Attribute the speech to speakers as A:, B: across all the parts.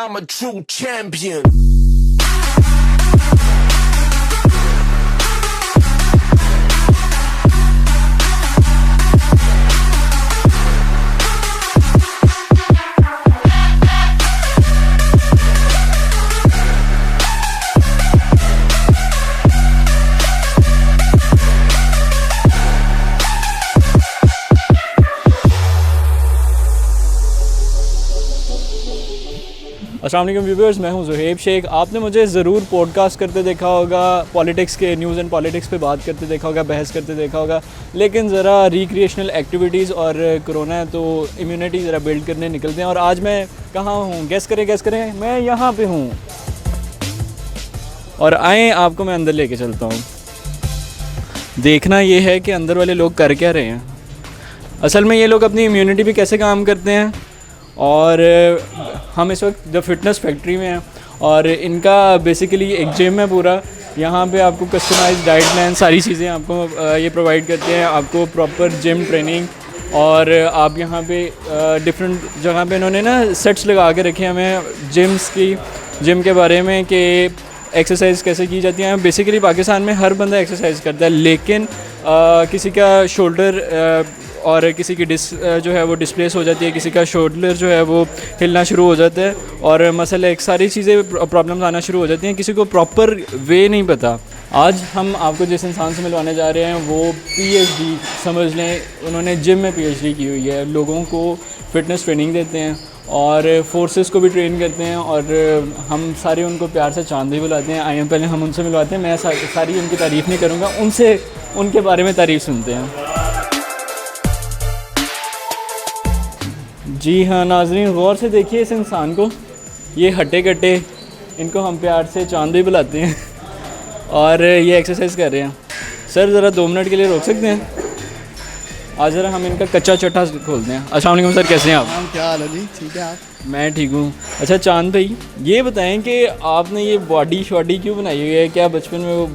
A: I'm a true champion.
B: अस्सलाम वालेकुम viewers, मैं हूं ज़ुहैब शेख। आपने मुझे ज़रूर पॉडकास्ट करते देखा होगा, पॉलिटिक्स के न्यूज़ एंड पॉलिटिक्स पे बात करते देखा होगा, बहस करते देखा होगा, लेकिन ज़रा रिक्रिएशनल एक्टिविटीज़ और कोरोना है तो इम्यूनिटी ज़रा बिल्ड करने निकलते हैं। और आज मैं कहाँ हूँ? गेस करें, मैं यहाँ पे हूँ। और आए आपको मैं अंदर लेके चलता हूँ। देखना ये है कि अंदर वाले लोग कर क्या रहे हैं। असल में ये लोग अपनी इम्यूनिटी पे कैसे काम करते हैं। और हम इस वक्त द फिटनेस फैक्ट्री में हैं और इनका बेसिकली एक जिम है पूरा। यहाँ पे आपको कस्टमाइज डाइट प्लान सारी चीज़ें आपको ये प्रोवाइड करते हैं, आपको प्रॉपर जिम ट्रेनिंग। और आप यहाँ पे डिफरेंट जगह पे इन्होंने ना सेट्स लगा के रखे हैं हमें जिम के बारे में कि एक्सरसाइज कैसे की जाती है। बेसिकली पाकिस्तान में हर बंदा एक्सरसाइज करता है, लेकिन किसी का शोल्डर और किसी की जो है वो डिस्प्लेस हो जाती है, किसी का शोल्डर जो है वो हिलना शुरू हो जाता है और मसल एक सारी चीज़ें प्रॉब्लम्स आना शुरू हो जाती हैं। किसी को प्रॉपर वे नहीं पता। आज हम आपको जिस इंसान से मिलवाने जा रहे हैं वो पीएचडी समझ लें, उन्होंने जिम में पीएचडी की हुई है, लोगों को फिटनेस ट्रेनिंग देते हैं और फोर्सेस को भी ट्रेन करते हैं। और हम सारे उनको प्यार से चांद भी बुलाते हैं। आइए पहले हम उनसे मिलवाते हैं। मैं सारी उनकी तारीफ़ नहीं करूँगा, उनसे उनके बारे में तारीफ़ सुनते हैं। जी हाँ नाज़रीन, गौर से देखिए इस इंसान को। ये हट्टे कट्टे, इनको हम प्यार से चांद भी बुलाते हैं और ये एक्सरसाइज कर रहे हैं। सर ज़रा 2 मिनट के लिए रोक सकते हैं? आज ज़रा हम इनका कच्चा चट्टा खोलते हैं। अस्सलाम वालेकुम सर, कैसे हैं आप?
C: क्या हाल है जी? ठीक है आप?
B: मैं ठीक हूँ। अच्छा चांद भाई, ये बताएं कि आपने ये बॉडी शॉडी क्यों बनाई हुई है? क्या बचपन में वो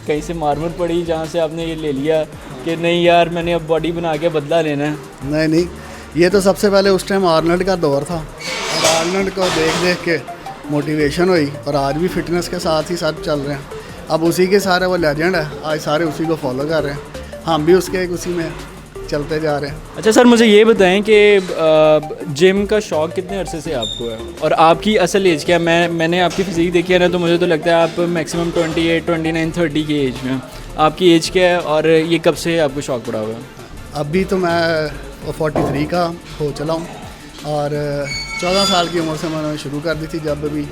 B: कहीं से मार पड़ी जहाँ से आपने ये ले लिया कि नहीं यार मैंने अब बॉडी बना के बदला लेना है?
C: नहीं, ये तो सबसे पहले उस टाइम आर्नल्ड का दौर था और आर्नल्ड को देख के मोटिवेशन हुई और आज भी फिटनेस के साथ ही साथ चल रहे हैं। अब उसी के सारे वो लेजेंड है, आज सारे उसी को फॉलो कर रहे हैं, हम भी उसके उसी में चलते जा रहे हैं।
B: अच्छा सर, मुझे ये बताएं कि जिम का शौक़ कितने अरसे से आपको है और आपकी असल एज क्या है? मैंने आपकी फिज़ीक देखी है ना, तो मुझे तो लगता है आप मैक्सिमम 28, 29, 30 की एज में। आपकी एज क्या है और ये कब से आपको शौक़ पड़ा हुआ है?
C: अभी तो मैं 43 का हो चला हूँ और 14 साल की उम्र से मैंने शुरू कर दी थी, जब अभी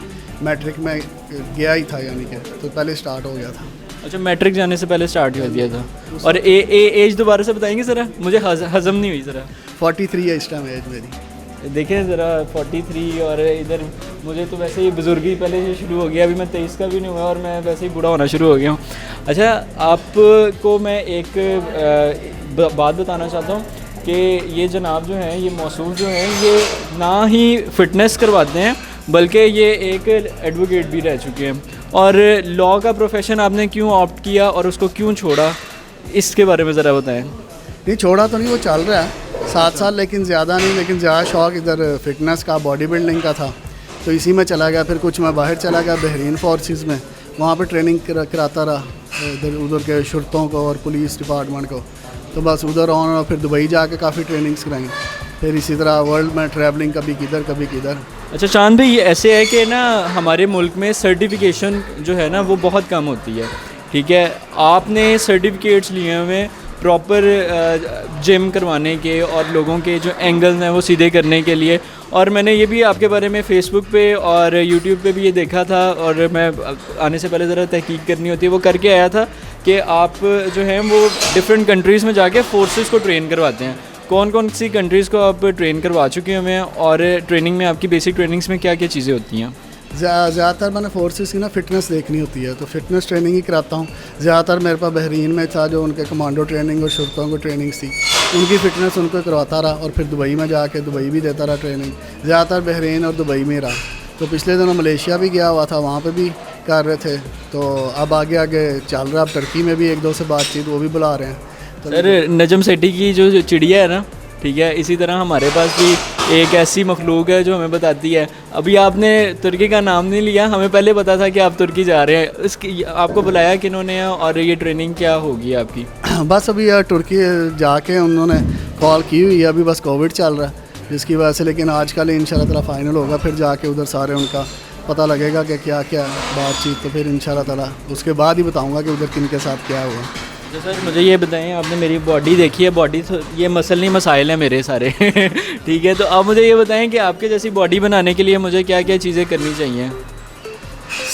C: मैट्रिक में गया ही था, यानी कि तो पहले स्टार्ट हो गया था।
B: अच्छा, मैट्रिक जाने से पहले स्टार्ट कर दिया था। और एज दोबारा से बताएंगे ज़रा, मुझे हज़म नहीं हुई ज़रा।
C: 43 है इस टाइम एज मेरी।
B: देखिए ज़रा 43 और इधर मुझे तो वैसे ही बुजुर्गी पहले से शुरू हो गया। अभी मैं 23 का भी नहीं हुआ और मैं वैसे ही बूढ़ा होना शुरू हो गया हूँ। अच्छा, आपको मैं एक बात बताना चाहता हूँ कि ये जनाब जो हैं, ये मौसूफ जो हैं, ये ना ही फ़िटनेस करवाते हैं बल्कि ये एक एडवोकेट भी रह चुके हैं। और लॉ का प्रोफेशन आपने क्यों ऑप्ट किया और उसको क्यों छोड़ा, इसके बारे में ज़रा बताएं।
C: नहीं, छोड़ा तो नहीं, वो चल रहा है 7 साल, लेकिन ज़्यादा नहीं। लेकिन ज़्यादा शौक़ इधर फिटनेस का, बॉडी बिल्डिंग का था, तो इसी में चला गया। फिर कुछ मैं बाहर चला गया बहरीन फोर्सेस में, वहाँ पे ट्रेनिंग कराता रहा उधर के शुरतों को और पुलिस डिपार्टमेंट को। तो बस उधर और फिर दुबई जाके काफ़ी ट्रेनिंग्स कराई। फिर इसी तरह वर्ल्ड में ट्रैवलिंग, कभी किधर कभी किधर।
B: अच्छा चांद भाई, ये ऐसे है कि ना हमारे मुल्क में सर्टिफिकेशन जो है ना वो बहुत कम होती है। ठीक है, आपने सर्टिफिकेट्स लिए हुए प्रॉपर जिम करवाने के और लोगों के जो एंगल्स हैं वो सीधे करने के लिए। और मैंने ये भी आपके बारे में फ़ेसबुक पे और यूट्यूब पे भी ये देखा था, और मैं आने से पहले ज़रा तहकीक करनी होती है वो करके आया था कि आप जो हैं वो डिफरेंट कंट्रीज़ में जाके फोर्सेस को ट्रेन करवाते हैं। कौन कौन सी कंट्रीज़ को आप ट्रेन करवा चुके हैं और ट्रेनिंग में आपकी बेसिक ट्रेनिंग्स में क्या क्या चीज़ें होती हैं?
C: ज़्यादातर मैंने फोर्सेस की ना फ़िटनेस देखनी होती है, तो फिटनेस ट्रेनिंग ही कराता हूँ। ज़्यादातर मेरे पास बहरीन में था, जो उनके कमांडो ट्रेनिंग और शुरतों को ट्रेनिंग्स थी, उनकी फ़िटनेस उनको करवाता रहा। और फिर दुबई में जाके दुबई भी देता रहा ट्रेनिंग। ज़्यादातर बहरीन और दुबई में रहा। तो पिछले दिनों मलेशिया भी गया हुआ था, वहाँ पे भी कर रहे थे। तो अब आगे आगे चल रहा है। अब टर्की में भी 1-2 से बातचीत, वो भी बुला रहे हैं। तो
B: सर नजम सेठी की जो चिड़िया है ना, ठीक है, इसी तरह हमारे पास भी एक ऐसी मखलूक है जो हमें बताती है। अभी आपने तुर्की का नाम नहीं लिया, हमें पहले पता था कि आप तुर्की जा रहे हैं। इसकी आपको बुलाया किन्होंने है और ये ट्रेनिंग क्या होगी आपकी?
C: बस अभी यार तुर्की जाके उन्होंने कॉल की हुई है, अभी बस कोविड चल रहा है जिसकी वजह से, लेकिन आज कल इंशाल्लाह ताला फाइनल होगा, फिर जाके उधर सारे उनका पता लगेगा कि क्या क्या बातचीत, तो फिर इंशाल्लाह ताला उसके बाद ही बताऊंगा कि उधर किन के साथ क्या हुआ।
B: तो सर मुझे ये बताएं, आपने मेरी बॉडी देखी है, बॉडी तो ये मसल नहीं मसाइल हैं मेरे सारे ठीक है, तो आप मुझे ये बताएं कि आपके जैसी बॉडी बनाने के लिए मुझे क्या क्या चीज़ें करनी चाहिए?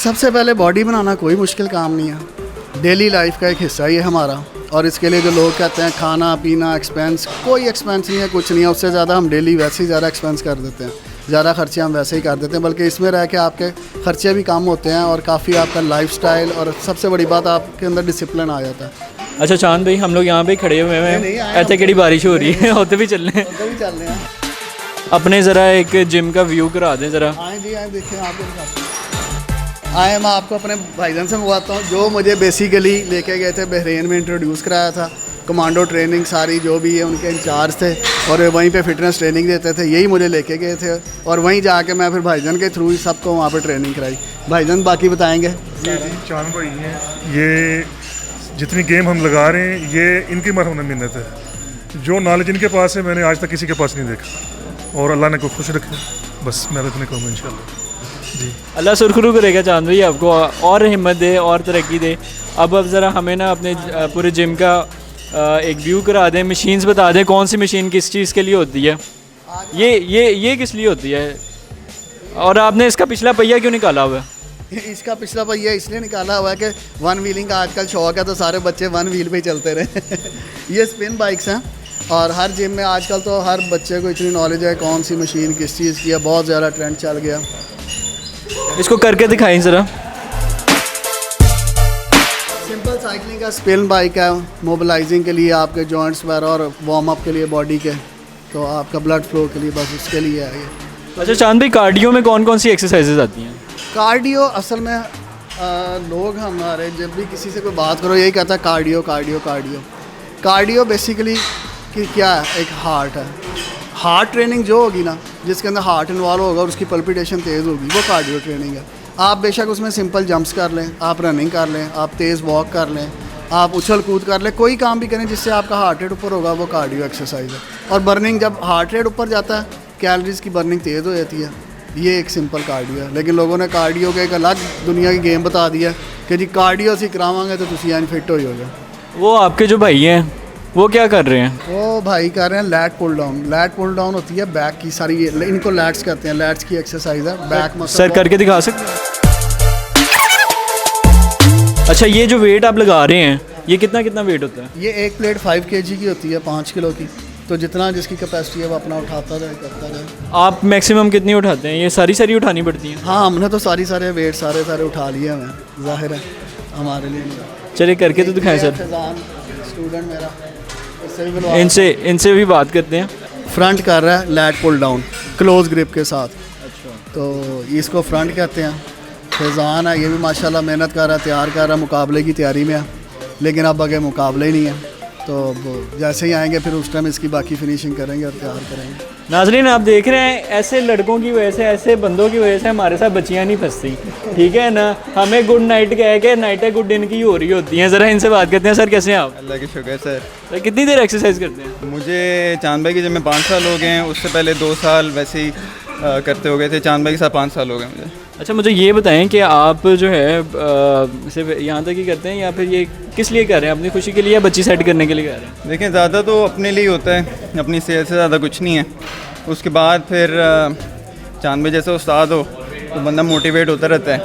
C: सबसे पहले बॉडी बनाना कोई मुश्किल काम नहीं है, डेली लाइफ का एक हिस्सा ही है हमारा। और इसके लिए जो लोग कहते हैं खाना पीना एक्सपेंस, कोई एक्सपेंस नहीं है, कुछ नहीं है। उससे ज़्यादा हम डेली वैसे ही ज़्यादा एक्सपेंस कर देते हैं, ज़्यादा खर्चे हम वैसे ही कर देते हैं, बल्कि इसमें रह के आपके खर्चे भी कम होते हैं और काफ़ी आपका लाइफस्टाइल, और सबसे बड़ी बात आपके अंदर डिसिप्लिन आ जाता है।
B: अच्छा चांद भाई, हम लोग यहाँ पे खड़े हुए हैं, ऐसे कड़ी बारिश हो रही है, होते भी चल रहे हैं। अपने ज़रा एक जिम का व्यू करा दें ज़रा।
C: आए जी आए, देखिए आपको दिखाते हैं। आए, मैं आपको अपने भाईजान से मंगवाता हूँ जो मुझे बेसिकली लेके गए थे, बहरीन में इंट्रोड्यूस कराया था। कमांडो ट्रेनिंग सारी जो भी है उनके इंचार्ज थे और वहीं पे फिटनेस ट्रेनिंग देते थे, यही मुझे लेके गए थे और वहीं जाके मैं फिर भाईजान के थ्रू ही सबको वहाँ पे ट्रेनिंग कराई। भाईजान बाकी बताएंगे।
D: जी चांद भाई हैं, ये जितनी गेम हम लगा रहे हैं ये इनकी मरहम मिन्नत है। जो नॉलेज इनके पास है मैंने आज तक किसी के पास नहीं देखा, और अल्लाह ने को खुश रखे, बस मैं इतने कहूँगा इंशाल्लाह। जी अल्लाह
B: सुरखरू करेगा चांद भाई, आपको और हिम्मत दे और तरक्की दे। अब ज़रा हमें ना अपने पूरे जिम का एक व्यू करा दें, मशीन्स बता दें, कौन सी मशीन किस चीज़ के लिए होती है, ये किस लिए होती है, और आपने इसका पिछला पहिया क्यों निकाला हुआ है?
C: इसका पिछला पहिया इसलिए निकाला हुआ है कि वन व्हीलिंग का आजकल शौक है, तो सारे बच्चे वन व्हील पे ही चलते रहे ये स्पिन बाइक्स हैं, और हर जिम में आजकल तो हर बच्चे को इतनी नॉलेज है कौन सी मशीन किस चीज़ की है, बहुत ज़्यादा ट्रेंड चल गया।
B: इसको करके दिखाएं ज़रा।
C: सिंपल साइकिलिंग का स्पिन बाइक है, मोबिलाइजिंग के लिए आपके जॉइंट्स वगैरह और वार्म अप के लिए बॉडी के, तो आपका ब्लड फ्लो के लिए, बस उसके लिए है ये।
B: अच्छा चांद भाई, कार्डियो में कौन कौन सी एक्सरसाइजेज आती हैं?
C: कार्डियो असल में लोग हमारे जब भी किसी से कोई बात करो यही कहता है cardio cardio cardio. Cardio basically कि क्या है, एक हार्ट है। हार्ट ट्रेनिंग जो होगी ना, जिसके अंदर हार्ट इन्वॉल्व होगा और उसकी पल्पिटेशन तेज़ होगी, वो कार्डियो ट्रेनिंग है। आप बेशक उसमें सिंपल जंप्स कर लें, आप रनिंग कर लें, आप तेज़ वॉक कर लें, आप उछल कूद कर लें, कोई काम भी करें जिससे आपका हार्ट रेट ऊपर होगा, वो कार्डियो एक्सरसाइज है। और बर्निंग, जब हार्ट रेट ऊपर जाता है कैलोरीज़ की बर्निंग तेज़ हो जाती है, ये एक सिंपल कार्डियो है। लेकिन लोगों ने कार्डियो के एक अलग दुनिया की गेम बता दिया कि जी कार्डियो से करावांगे तो तुम एन फिट हो जाओगे।
B: वो आपके जो भाई हैं वो क्या कर रहे हैं?
C: वो भाई कर रहे हैं lat pull down. Lat pull down होती है बैक की सारी, इनको लैट्स कहते हैं, लैट्स की एक्सरसाइज है। बैक मसल
B: सर करके दिखा सकते हैं? अच्छा, ये जो वेट आप लगा रहे हैं ये कितना कितना वेट होता है?
C: ये एक प्लेट 5 kg की होती है, 5 किलो की, तो जितना जिसकी कैपेसिटी है वो अपना उठाता जाए, करता जाए।
B: आप मैक्सिमम कितनी उठाते हैं? ये सारी उठानी पड़ती हैं?
C: हाँ, हमने तो सारे वेट सारे उठा लिए हैं, जाहिर है हमारे लिए।
B: चलिए करके तो दिखाएं सर।
C: स्टूडेंट मेरा,
B: इनसे भी बात करते हैं।
C: फ्रंट कर रहा है lat pull down close grip के साथ। अच्छा, तो इसको फ्रंट कहते हैं। फैज़ान है, ये भी माशाल्लाह मेहनत कर रहा है, तैयार कर रहा है, मुकाबले की तैयारी में है, लेकिन अब आगे मुकाबले ही नहीं है, तो जैसे ही आएंगे फिर उस टाइम इसकी बाकी फिनिशिंग करेंगे और तैयार करेंगे।
B: नाज़रीन, आप देख रहे हैं ऐसे लड़कों की वजह से, ऐसे बंदों की वजह से हमारे साथ बच्चियाँ नहीं फंसती, ठीक है ना। हमें गुड नाइट कह के नाइट है गुड दिन की हो रही होती हैं। ज़रा इनसे बात करते हैं। सर कैसे हैं आप?
E: अल्लाह के शुक्र सर।
B: तो कितनी देर एक्सरसाइज करते हैं?
E: मुझे चांद भाई की जब मैं 5 साल हो गए हैं, उससे पहले 2 साल वैसे ही करते हो गए थे। चांद भाई के साथ 5 साल हो गए मुझे।
B: अच्छा, मुझे ये बताएं कि आप जो है सिर्फ यहाँ तक ही करते हैं या फिर ये किस लिए कर रहे हैं? अपनी खुशी के लिए या बच्ची सेट करने के लिए कर रहे हैं?
E: देखें, ज़्यादा तो अपने लिए होता है, अपनी सेहत से ज़्यादा कुछ नहीं है। उसके बाद फिर चांद भाई जैसे उस्ताद हो तो बंदा मोटिवेट होता रहता है।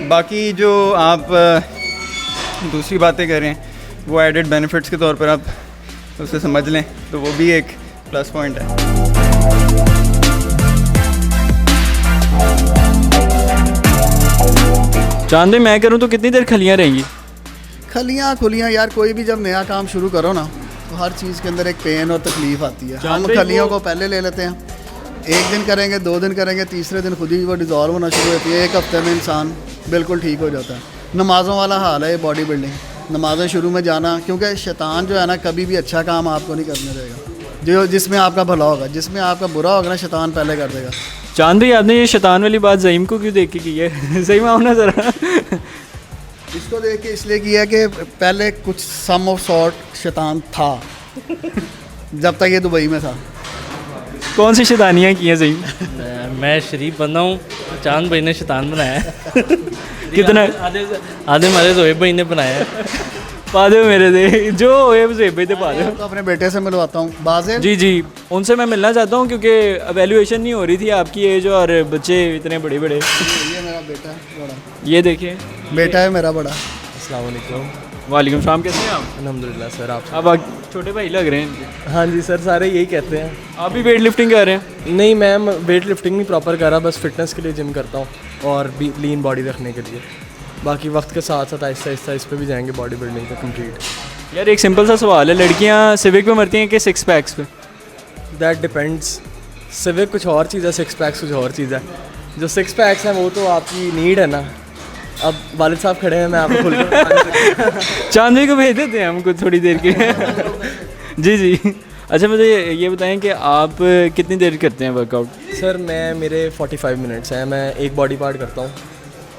E: बाकी जो आप दूसरी बातें कर रहे हैं वो एडेड बेनिफिट्स के तौर पर आप उसे समझ लें, तो वो भी एक प्लस पॉइंट है।
B: चांद भाई, मैं करूँ तो कितनी देर खलियाँ रहेंगी?
C: खलियाँ यार, कोई भी जब नया काम शुरू करो ना तो हर चीज़ के अंदर एक पेन और तकलीफ आती है। हम खलियों को पहले ले लेते हैं, 1 दिन करेंगे, 2 दिन करेंगे, तीसरे दिन खुद ही वो डिज़ॉल्व होना शुरू होती है। 1 हफ्ते में इंसान बिल्कुल ठीक हो जाता है। नमाज़ों वाला हाल है ये बॉडी बिल्डिंग। नमाज़ें शुरू में जाना, क्योंकि शैतान जो है ना कभी भी अच्छा काम आपको नहीं करने देगा। जो जिसमें आपका भला होगा, जिसमें आपका बुरा होगा ना शैतान पहले कर देगा।
B: चांद भाई आपने ये शैतान वाली बात ज़ईम को क्यों देख के की है? सही में आओ ना ज़रा।
C: इसको देख के इसलिए किया कि पहले कुछ सम ऑफ सॉर्ट शैतान था जब तक ये दुबई में था।
B: कौन सी शैतानियाँ की हैं ज़ईम?
F: मैं शरीफ बंदा हूँ, चांद भाई ने शैतान बनाया है।
B: कितना
F: आधे मारे जोएब भाई ने बनाया है।
B: पा दो मेरे दे जो होए ज़ईम भाई दे पा दो।
C: तो अपने बेटे से मिलवाता हूँ बाज़ेल।
B: जी जी, उनसे मैं मिलना चाहता हूँ क्योंकि एवेल्यूएशन नहीं हो रही थी आपकी एज और बच्चे इतने बड़े बड़े।
C: ये मेरा बेटा है बड़ा,
B: ये देखिए,
C: बेटा है मेरा बड़ा।
F: अस्सलाम वालेकुम।
B: वालेकुम सलाम, कैसे हैं आप?
F: अल्हम्दुलिल्लाह सर, आप?
B: आप छोटे भाई लग रहे हैं इनके।
F: हाँ जी सर, सारे यही कहते हैं।
B: आप भी वेट लिफ्टिंग कर रहे हैं?
F: नहीं, मैं वेट लिफ्टिंग नहीं प्रॉपर कर रहा, बस फिटनेस के लिए जिम करता हूँ और भी लीन बॉडी रखने के लिए। बाकी वक्त के साथ साथ आहिस्ता आहिस्ता इस पर भी जाएंगे बॉडी बिल्डिंग पे कंप्लीट।
B: यार एक सिंपल सा सवाल है, लड़कियाँ सिविक में मरती हैं कि सिक्स पैक्स पे?
F: That depends. सिविक कुछ और चीज़ है, सिक्स पैक्स कुछ और चीज़ है। जो सिक्स पैक्स हैं वो तो आपकी नीड है ना। अब वालिद साहब खड़े हैं, मैं आपको खुल कर
B: चांदनी को भेज देते हैं हमको थोड़ी देर के। जी जी। अच्छा मुझे ये बताएं कि आप कितनी देर करते हैं वर्कआउट?
F: सर मेरे 45 मिनट्स हैं। मैं एक बॉडी पार्ट करता हूँ,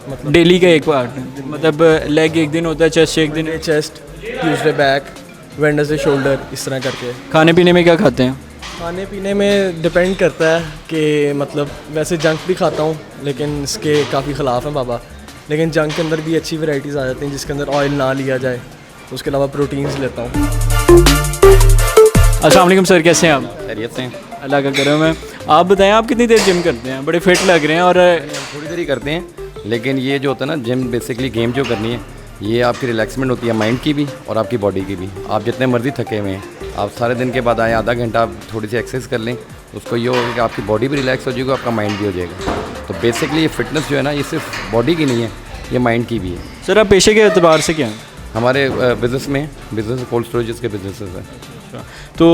F: मतलब
B: डेली का एक पार्ट, मतलब लेग एक दिन होता है, चेस्ट एक दिन।
F: Chest, Tuesday back, Wednesday shoulder, इस तरह करके।
B: खाने पीने में क्या खाते हैं?
F: खाने पीने में डिपेंड करता है कि मतलब वैसे जंक भी खाता हूँ लेकिन इसके काफ़ी ख़िलाफ़ हैं बाबा। लेकिन जंक के अंदर भी अच्छी वैराइटीज़ आ जाती हैं जिसके अंदर ऑयल ना लिया जाए। उसके अलावा प्रोटीन्स लेता हूँ।
B: अस्सलाम वालेकुम सर, कैसे हैं आप?
G: खैरियत से?
B: अल्लाह का करम है। आप बताएं आप कितनी देर जिम करते हैं? बड़े फिट लग रहे हैं। और
G: थोड़ी देर ही करते हैं, लेकिन ये जो होता है ना जिम बेसिकली गेम जो करनी है, ये आपकी रिलैक्समेंट होती है माइंड की भी और आपकी बॉडी की भी। आप जितने मर्जी थके हुए हैं, आप सारे दिन के बाद आए, आधा घंटा आप थोड़ी सी एक्सरसाइज कर लें, उसको ये होगा कि आपकी बॉडी भी रिलैक्स हो जाएगी, आपका माइंड भी हो जाएगा। तो बेसिकली ये फिटनेस जो है ना, ये सिर्फ बॉडी की नहीं है, ये माइंड की भी है।
B: सर आप पेशे के एतबार से क्या हैं?
G: हमारे बिज़नेस कोल्ड स्टोरेज के बिजनेसेस हैं।
B: अच्छा, तो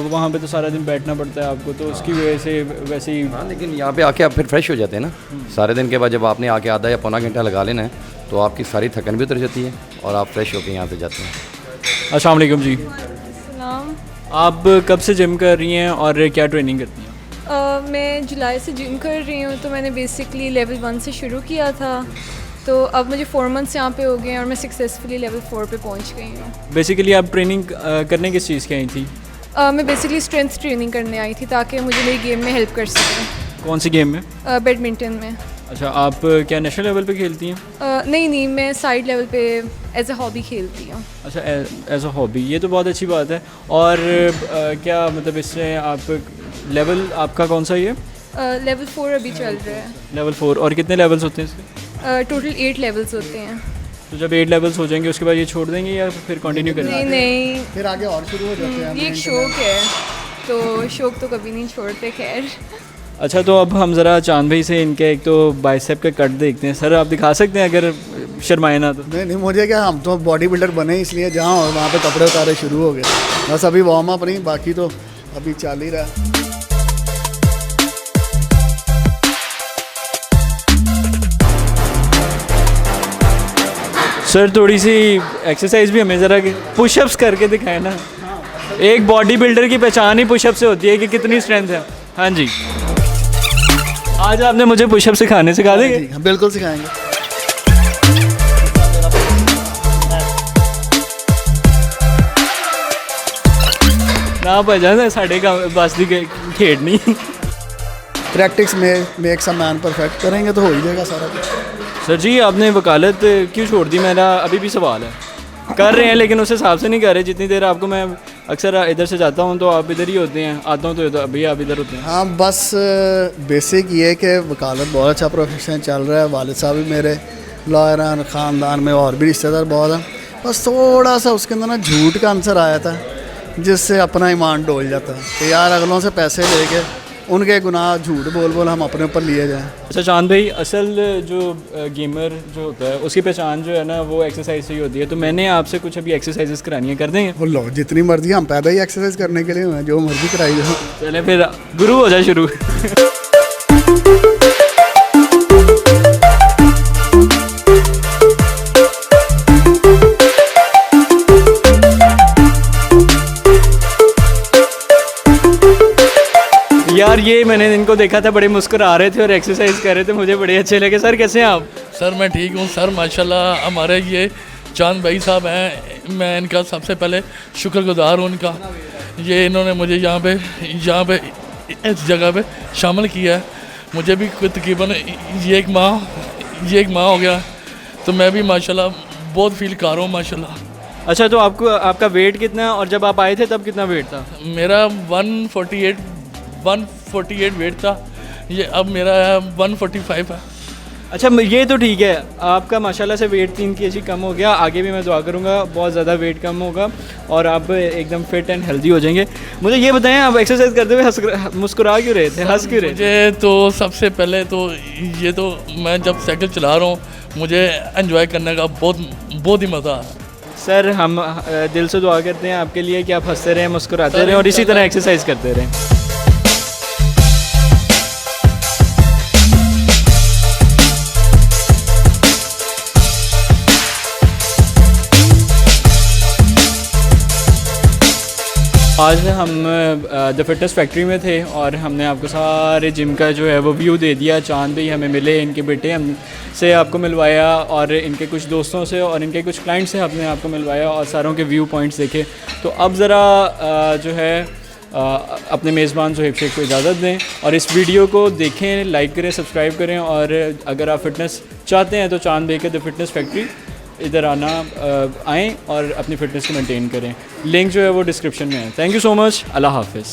B: वहाँ पे तो सारा दिन बैठना पड़ता है आपको, तो उसकी वजह से वैसे ही।
G: हाँ, लेकिन यहाँ पे आके आप फिर फ्रेश हो जाते हैं ना। सारे दिन के बाद जब आपने आके आधा या पौना घंटा लगा लेना है, तो आपकी सारी थकन भी उतर जाती है और आप फ्रेश होकर यहाँ से जाते हैं।
B: अस्सलाम वालेकुम जी।
H: सलाम।
B: आप कब से जिम कर रही हैं और क्या ट्रेनिंग करती हैं?
H: मैं जुलाई से जिम कर रही हूँ। तो मैंने बेसिकली लेवल 1 से शुरू किया था, तो अब मुझे 4 मंथ्स यहाँ पे हो गए हैं और मैं सक्सेसफुली लेवल 4 पे पहुँच गई हूँ।
B: बेसिकली आप ट्रेनिंग करने किस चीज़ की आई थी?
H: मैं बेसिकली स्ट्रेंथ ट्रेनिंग करने आई थी ताकि मुझे मेरी गेम में हेल्प कर सकें।
B: कौन सी गेम में?
H: बैडमिंटन में।
B: अच्छा, आप क्या नेशनल लेवल पे खेलती हैं?
H: नहीं, मैं साइड लेवल पे एज अ हॉबी खेलती हूँ।
B: अच्छा, एज अ हॉबी, ये तो बहुत अच्छी बात है। और क्या मतलब इससे आप लेवल आपका कौन सा ये?
H: लेवल 4 अभी चल रहा है।
B: लेवल 4। और कितने लेवल्स होते हैं इसके?
H: टोटल 8 लेवल्स होते हैं।
B: तो जब 8 लेवल्स हो जाएंगे उसके बाद ये छोड़ देंगे या फिर कंटिन्यू करेंगे?
H: नहीं,
C: फिर आगे और शुरू हो जाते हैं।
H: ये एक शौक है, तो शौक तो कभी नहीं छोड़ते। खैर,
B: अच्छा, तो अब हम ज़रा चांद भाई से इनके एक तो बाइसेप का कट देखते हैं। सर आप दिखा सकते हैं अगर शर्माए ना तो?
C: नहीं, मुझे क्या, हम तो बॉडी बिल्डर बने इसलिए जहाँ और वहाँ पे कपड़े उतारे शुरू हो गए। बस अभी वार्म अप नहीं, बाकी तो अभी चल ही रहा है।
B: सर थोड़ी सी एक्सरसाइज भी हमें ज़रा पुशअप्स करके दिखाएं ना। एक बॉडी बिल्डर की पहचान ही पुशअप से होती है कि कितनी स्ट्रेंथ है। हाँ जी, आज आपने मुझे पुशअप सिखाने सिखा देंगे?
C: जी हाँ, बिल्कुल सिखाएंगे।
B: ना भजन साढ़े का बस की खेड नहीं।
C: प्रैक्टिस में मेक्स अ मैन परफेक्ट, करेंगे तो हो ही जाएगा सारा कुछ।
B: सर जी आपने वकालत क्यों छोड़ दी? मेरा अभी भी सवाल है। कर रहे हैं लेकिन उस हिसाब से नहीं कर रहे। जितनी देर आपको मैं अक्सर इधर से जाता हूँ तो आप इधर ही होते हैं, आता हूँ तो अभी आप इधर होते हैं।
C: हाँ, बस बेसिक ये है कि वकालत बहुत अच्छा प्रोफेशन चल रहा है। वालिद साहब भी मेरे लॉयर हैं, ख़ानदान में और भी रिश्तेदार बहुत हैं। बस थोड़ा सा उसके अंदर ना झूठ का आंसर आया था जिससे अपना ईमान डोल जाता है कि यार अगलों से पैसे लेके उनके गुनाह झूठ बोल बोल हम अपने ऊपर लिए जाएं।
B: अच्छा चांद भाई, असल जो गेमर जो होता है उसकी पहचान जो है ना वो एक्सरसाइज से ही होती है। तो मैंने आपसे कुछ अभी एक्सरसाइजेस करानी है, कर देंगे?
C: वो लो, जितनी मर्जी, हम पैदा ही एक्सरसाइज करने के लिए हुए हैं, जो मर्जी कराई जाओ।
B: चले फिर गुरु हो जाए शुरू। ये मैंने इनको देखा था, बड़े मुस्कुरा रहे थे और एक्सरसाइज कर रहे थे, मुझे बड़े अच्छे लगे। सर कैसे हैं आप?
I: सर मैं ठीक हूँ सर, माशाल्लाह। हमारे ये चांद भाई साहब हैं, मैं इनका सबसे पहले शुक्रगुजार हूँ इनका। ये इन्होंने मुझे यहाँ पे इस जगह पे शामिल किया है। मुझे भी तकरीबन ये एक माह हो गया, तो मैं भी माशाल्लाह बहुत फील कर रहा हूँ माशाल्लाह।
B: अच्छा, तो आपका वेट कितना है और जब आप आए थे तब कितना वेट था?
I: मेरा 148 वेट था, ये अब मेरा 145 है।
B: अच्छा, ये तो ठीक है, आपका माशाल्लाह से वेट 3 kg कम हो गया। आगे भी मैं दुआ करूँगा बहुत ज़्यादा वेट कम होगा और आप एकदम फिट एंड हेल्दी हो जाएंगे। मुझे ये बताएं, आप एक्सरसाइज करते हुए मुस्कुरा क्यों रहे थे, हंस क्यों रहे थे?
I: मुझे तो सबसे पहले तो ये तो मैं जब साइकिल चला रहा हूँ मुझे एंजॉय करने का बहुत ही मज़ा आ रहा है।
B: सर हम दिल से दुआ करते हैं आपके लिए कि आप हंसते रहें, मुस्कुराते रहें और इसी तरह एक्सरसाइज करते रहें। आज हम द फिटनेस फैक्ट्री में थे और हमने आपको सारे जिम का जो है वो व्यू दे दिया। चांद भाई हमें मिले, इनके बेटे हमसे आपको मिलवाया और इनके कुछ दोस्तों से और इनके कुछ क्लाइंट से हमने आपको मिलवाया और सारों के व्यू पॉइंट्स देखे। तो अब ज़रा जो है अपने मेज़बान सुहेब शेख को इजाज़त दें और इस वीडियो को देखें, लाइक करें, सब्सक्राइब करें और अगर आप फिटनेस चाहते हैं तो चांद भाई के द फिटनेस फैक्ट्री इधर आएँ और अपनी फ़िटनेस को मेंटेन करें। लिंक जो है वो डिस्क्रिप्शन में है। Thank you so much. अल्लाह हाफ़िज़।